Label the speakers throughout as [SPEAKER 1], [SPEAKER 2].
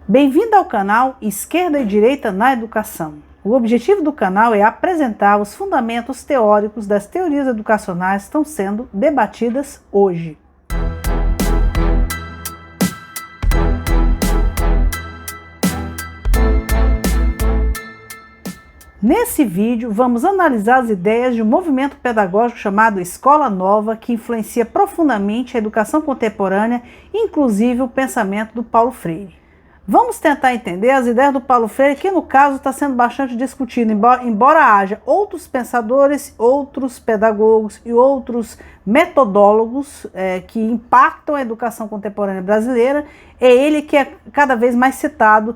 [SPEAKER 1] Bem-vindo ao canal Esquerda e Direita na Educação. O objetivo do canal é apresentar os fundamentos teóricos das teorias educacionais que estão sendo debatidas hoje. Nesse vídeo, vamos analisar as ideias de um movimento pedagógico chamado Escola Nova, que influencia profundamente a educação contemporânea, inclusive o pensamento do Paulo Freire. Vamos tentar entender as ideias do Paulo Freire, que no caso está sendo bastante discutido, embora haja outros pensadores, outros pedagogos e outros metodólogos que impactam a educação contemporânea brasileira, é ele que é cada vez mais citado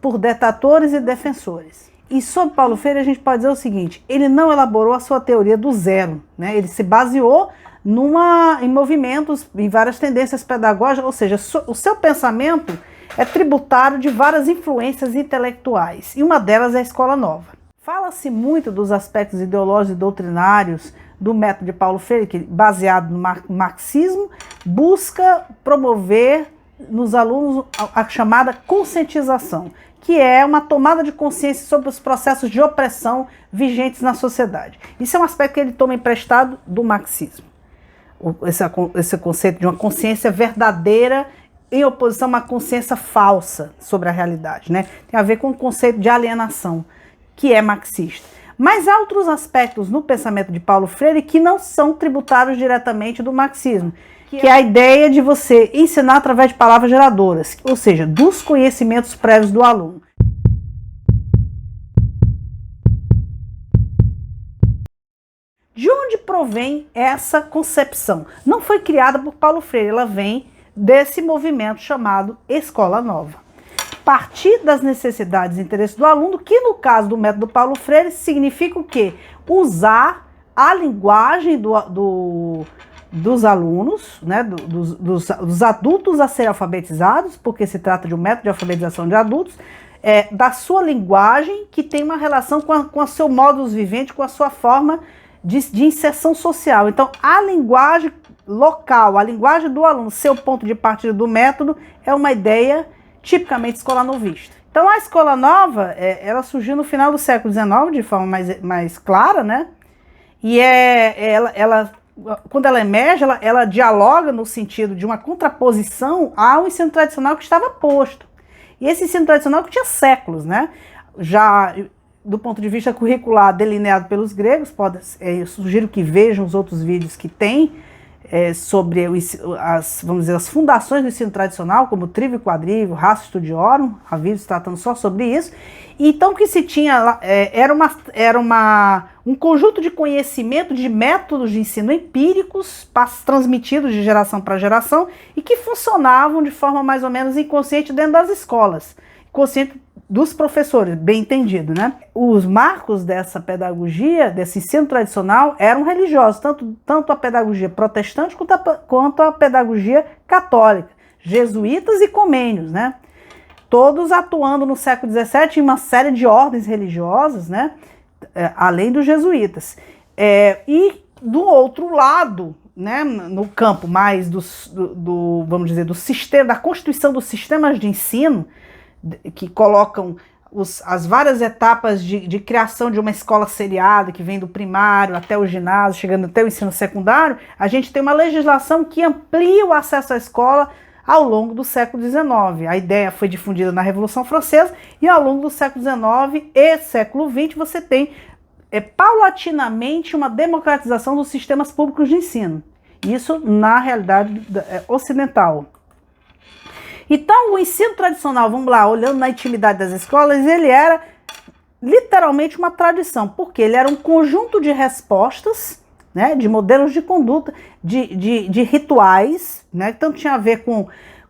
[SPEAKER 1] por detratores e defensores. E sobre Paulo Freire a gente pode dizer o seguinte: ele não elaborou a sua teoria do zero, né? Ele se baseou em movimentos, em várias tendências pedagógicas, ou seja, o seu pensamento é tributário de várias influências intelectuais, e uma delas é a Escola Nova. Fala-se muito dos aspectos ideológicos e doutrinários do método de Paulo Freire, que, baseado no marxismo, busca promover nos alunos a chamada conscientização, que é uma tomada de consciência sobre os processos de opressão vigentes na sociedade. Isso é um aspecto que ele toma emprestado do marxismo. Esse conceito de uma consciência verdadeira em oposição a uma consciência falsa sobre a realidade, né? Tem a ver com o conceito de alienação, que é marxista. Mas há outros aspectos no pensamento de Paulo Freire que não são tributários diretamente do marxismo, que é a ideia de você ensinar através de palavras geradoras, ou seja, dos conhecimentos prévios do aluno. De onde provém essa concepção? Não foi criada por Paulo Freire, ela vem desse movimento chamado Escola Nova. Partir das necessidades e interesses do aluno, que no caso do método Paulo Freire significa o quê? Usar a linguagem dos alunos, né, dos adultos a serem alfabetizados, porque se trata de um método de alfabetização de adultos, da sua linguagem, que tem uma relação com o seu modus vivendi, com a sua forma de inserção social. Então, a linguagem local, a linguagem do aluno, seu ponto de partida do método, é uma ideia tipicamente escola novista. Então, a Escola Nova, ela surgiu no final do século XIX, de forma mais clara, né? E quando ela emerge, ela dialoga no sentido de uma contraposição ao ensino tradicional que estava posto. E esse ensino tradicional que tinha séculos, né? Já do ponto de vista curricular delineado pelos gregos, eu sugiro que vejam os outros vídeos que tem sobre as fundações do ensino tradicional, como Trívio e Quadrívio, Ratio Studiorum, há vídeos tratando só sobre isso. Então, o que se tinha era um conjunto de conhecimento, de métodos de ensino empíricos, transmitidos de geração para geração, e que funcionavam de forma mais ou menos inconsciente dentro das escolas, consciente dos professores, bem entendido, né? Os marcos dessa pedagogia, desse ensino tradicional, eram religiosos, tanto a pedagogia protestante quanto a pedagogia católica, jesuítas e comênios, né? Todos atuando no século XVII em uma série de ordens religiosas, né? Além dos jesuítas. E do outro lado, né, no campo mais vamos dizer, do sistema, da constituição dos sistemas de ensino, que colocam as várias etapas de criação de uma escola seriada, que vem do primário até o ginásio, chegando até o ensino secundário, a gente tem uma legislação que amplia o acesso à escola ao longo do século XIX. A ideia foi difundida na Revolução Francesa, e ao longo do século XIX e século XX você tem paulatinamente uma democratização dos sistemas públicos de ensino. Isso na realidade ocidental. Então, o ensino tradicional, vamos lá, olhando na intimidade das escolas, ele era literalmente uma tradição, porque ele era um conjunto de respostas, né, de modelos de conduta, de rituais, né, que tanto tinha a ver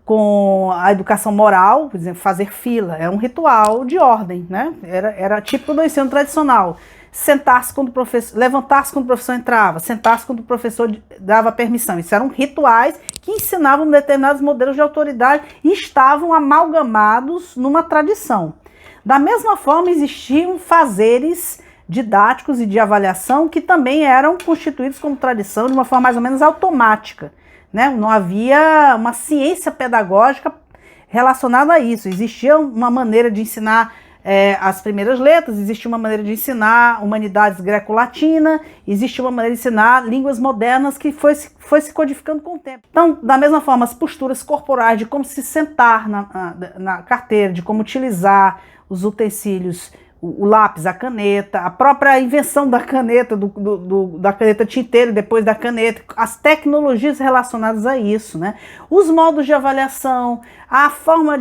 [SPEAKER 1] com a educação moral, por exemplo, fazer fila, é um ritual de ordem, né, era típico do ensino tradicional. Sentar-se quando o professor, levantar-se quando o professor entrava, sentar-se quando o professor dava permissão. Isso eram rituais que ensinavam determinados modelos de autoridade e estavam amalgamados numa tradição. Da mesma forma, existiam fazeres didáticos e de avaliação que também eram constituídos como tradição de uma forma mais ou menos automática, né? Não havia uma ciência pedagógica relacionado a isso. Existia uma maneira de ensinar as primeiras letras, existia uma maneira de ensinar humanidades greco-latina, existia uma maneira de ensinar línguas modernas que foi se codificando com o tempo. Então, da mesma forma, as posturas corporais de como se sentar na carteira, de como utilizar os utensílios, o lápis, a caneta, a própria invenção da caneta, da caneta tinteiro, depois da caneta, as tecnologias relacionadas a isso, né? Os modos de avaliação, a forma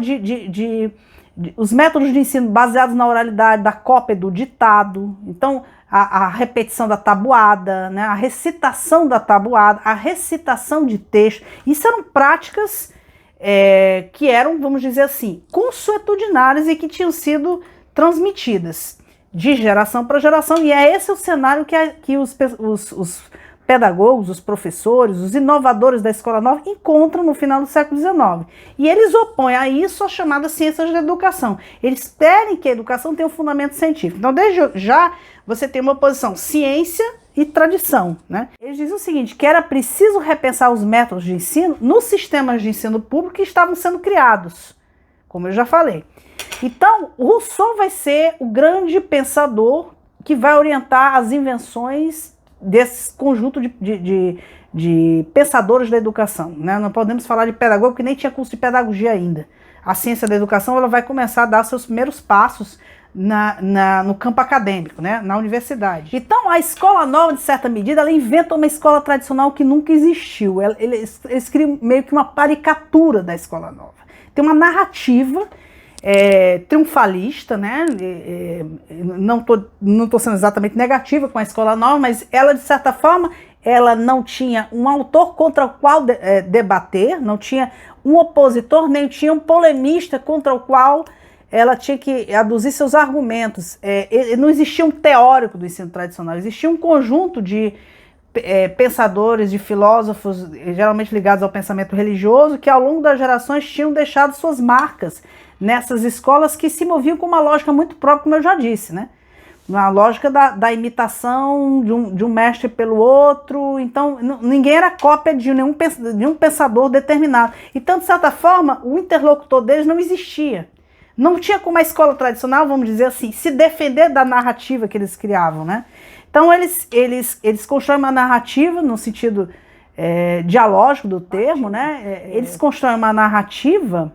[SPEAKER 1] os métodos de ensino baseados na oralidade, da cópia do ditado, então a repetição da tabuada, né? A recitação da tabuada, a recitação de texto, isso eram práticas que eram, vamos dizer assim, consuetudinárias e que tinham sido transmitidas de geração para geração, e é esse o cenário que os pedagogos, os professores, os inovadores da Escola Nova encontram no final do século XIX. E eles opõem a isso as chamadas ciências da educação. Eles querem que a educação tenha um fundamento científico. Então, desde já, você tem uma oposição ciência e tradição, né? Eles dizem o seguinte, que era preciso repensar os métodos de ensino nos sistemas de ensino público que estavam sendo criados, como eu já falei. Então, Rousseau vai ser o grande pensador que vai orientar as invenções desse conjunto de pensadores da educação, né? Não podemos falar de pedagogo, porque nem tinha curso de pedagogia ainda. A ciência da educação ela vai começar a dar seus primeiros passos no campo acadêmico, né? Na universidade. Então, a Escola Nova, de certa medida, ela inventa uma escola tradicional que nunca existiu. Eles criam meio que uma caricatura da Escola Nova. Tem uma narrativa triunfalista, né? Não tô sendo exatamente negativa com a Escola Nova, mas ela, de certa forma, ela não tinha um autor contra o qual debater, não tinha um opositor, nem tinha um polemista contra o qual ela tinha que aduzir seus argumentos. Não existia um teórico do ensino tradicional, existia um conjunto de pensadores, de filósofos, geralmente ligados ao pensamento religioso, que ao longo das gerações tinham deixado suas marcas nessas escolas que se moviam com uma lógica muito própria, como eu já disse, né? Uma lógica da imitação de um mestre pelo outro. Então, ninguém era cópia de um pensador determinado. Então, de certa forma, o interlocutor deles não existia. Não tinha como a escola tradicional, vamos dizer assim, se defender da narrativa que eles criavam, né? Então, eles constroem uma narrativa no sentido dialógico do termo, né? Eles constroem uma narrativa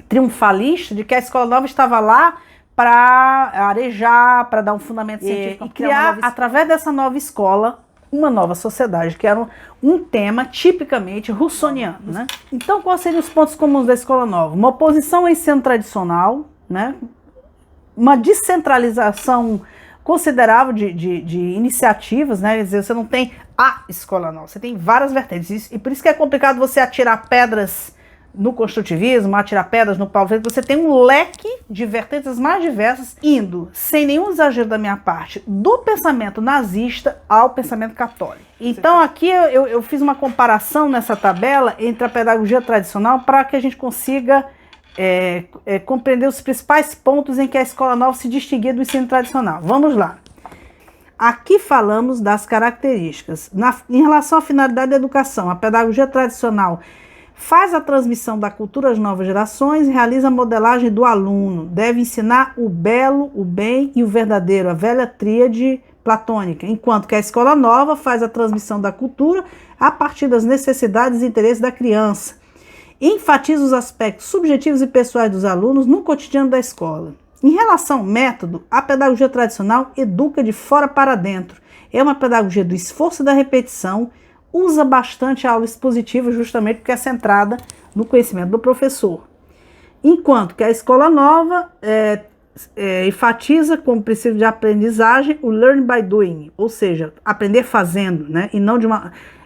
[SPEAKER 1] triunfalista de que a Escola Nova estava lá para arejar, para dar um fundamento científico e criar, através dessa nova escola, uma nova sociedade, que era um tema tipicamente russoniano, né? Então, quais seriam os pontos comuns da Escola Nova? Uma oposição ao ensino tradicional, né? Uma descentralização considerável de iniciativas, né? Quer dizer, você não tem a Escola Nova, você tem várias vertentes, e por isso que é complicado você atirar pedras no construtivismo, atirar pedras no Paulo Freire. Você tem um leque de vertentes mais diversas, indo, sem nenhum exagero da minha parte, do pensamento nazista ao pensamento católico. Então aqui eu fiz uma comparação nessa tabela entre a pedagogia tradicional para que a gente consiga compreender os principais pontos em que a Escola Nova se distinguia do ensino tradicional. Vamos lá. Aqui falamos das características. Em relação à finalidade da educação, a pedagogia tradicional faz a transmissão da cultura às novas gerações, realiza a modelagem do aluno, deve ensinar o belo, o bem e o verdadeiro, a velha tríade platônica, enquanto que a Escola Nova faz a transmissão da cultura a partir das necessidades e interesses da criança. Enfatiza os aspectos subjetivos e pessoais dos alunos no cotidiano da escola. Em relação ao método, a pedagogia tradicional educa de fora para dentro. É uma pedagogia do esforço e da repetição, usa bastante a aula expositiva justamente porque é centrada no conhecimento do professor. Enquanto que a Escola Nova enfatiza como princípio de aprendizagem o learn by doing, ou seja, aprender fazendo, né? E não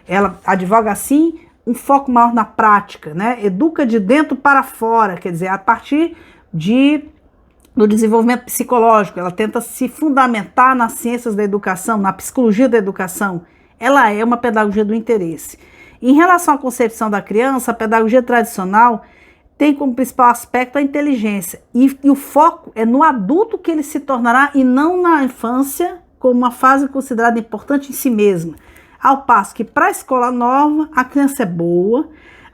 [SPEAKER 1] ela advoga assim um foco maior na prática, né? Educa de dentro para fora, quer dizer, a partir do desenvolvimento psicológico, ela tenta se fundamentar nas ciências da educação, na psicologia da educação. Ela é uma pedagogia do interesse. Em relação à concepção da criança, a pedagogia tradicional tem como principal aspecto a inteligência. E o foco é no adulto que ele se tornará e não na infância, como uma fase considerada importante em si mesma. Ao passo que para a Escola Nova, a criança é boa,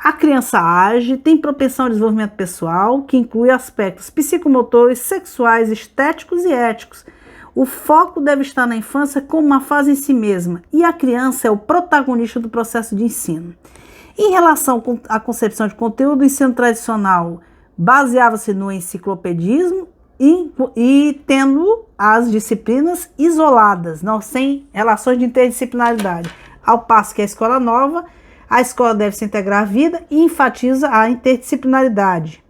[SPEAKER 1] A criança age, tem propensão ao desenvolvimento pessoal, que inclui aspectos psicomotores, sexuais, estéticos e éticos. O foco deve estar na infância como uma fase em si mesma, e a criança é o protagonista do processo de ensino. Em relação à concepção de conteúdo, o ensino tradicional baseava-se no enciclopedismo e tendo as disciplinas isoladas, não sem relações de interdisciplinaridade. Ao passo que a escola nova, a escola deve se integrar à vida e enfatiza a interdisciplinaridade.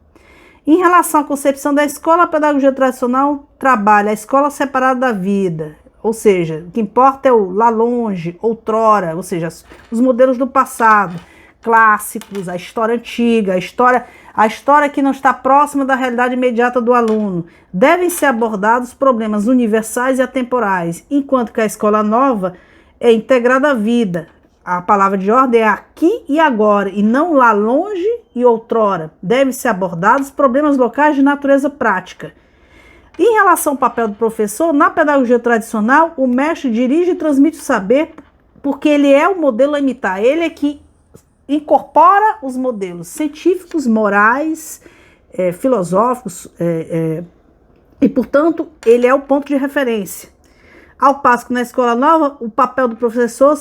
[SPEAKER 1] Em relação à concepção da escola, a pedagogia tradicional trabalha a escola separada da vida, ou seja, o que importa é o lá longe, outrora, ou seja, os modelos do passado, clássicos, a história antiga, a história que não está próxima da realidade imediata do aluno. Devem ser abordados problemas universais e atemporais, enquanto que a escola nova é integrada à vida. A palavra de ordem é aqui e agora, e não lá longe e outrora. Devem ser abordados problemas locais de natureza prática. Em relação ao papel do professor, na pedagogia tradicional, o mestre dirige e transmite o saber porque ele é o modelo a imitar. Ele é que incorpora os modelos científicos, morais, filosóficos, e, portanto, ele é o ponto de referência. Ao passo que na escola nova, o papel do professor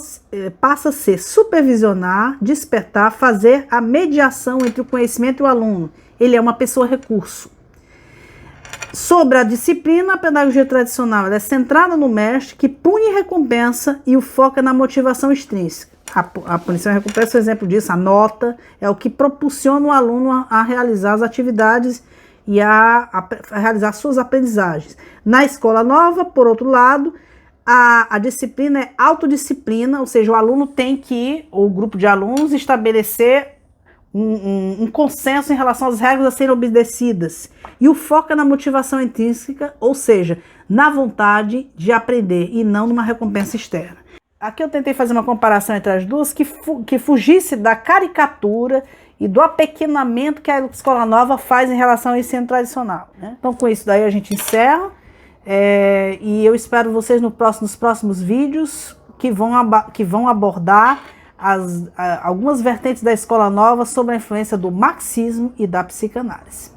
[SPEAKER 1] passa a ser supervisionar, despertar, fazer a mediação entre o conhecimento e o aluno. Ele é uma pessoa recurso. Sobre a disciplina, a pedagogia tradicional é centrada no mestre, que pune e recompensa e o foca na motivação extrínseca. A punição e recompensa é um exemplo disso. A nota é o que propulsiona o aluno a realizar as atividades e a realizar suas aprendizagens. Na escola nova, por outro lado, a disciplina é autodisciplina, ou seja, o aluno tem que, ou o grupo de alunos, estabelecer um consenso em relação às regras a serem obedecidas. E o foco é na motivação intrínseca, ou seja, na vontade de aprender e não numa recompensa externa. Aqui eu tentei fazer uma comparação entre as duas que fugisse da caricatura e do apequenamento que a escola nova faz em relação ao ensino tradicional, né? Então, com isso daí a gente encerra. E eu espero vocês nos próximos vídeos que vão abordar algumas vertentes da escola nova sobre a influência do marxismo e da psicanálise.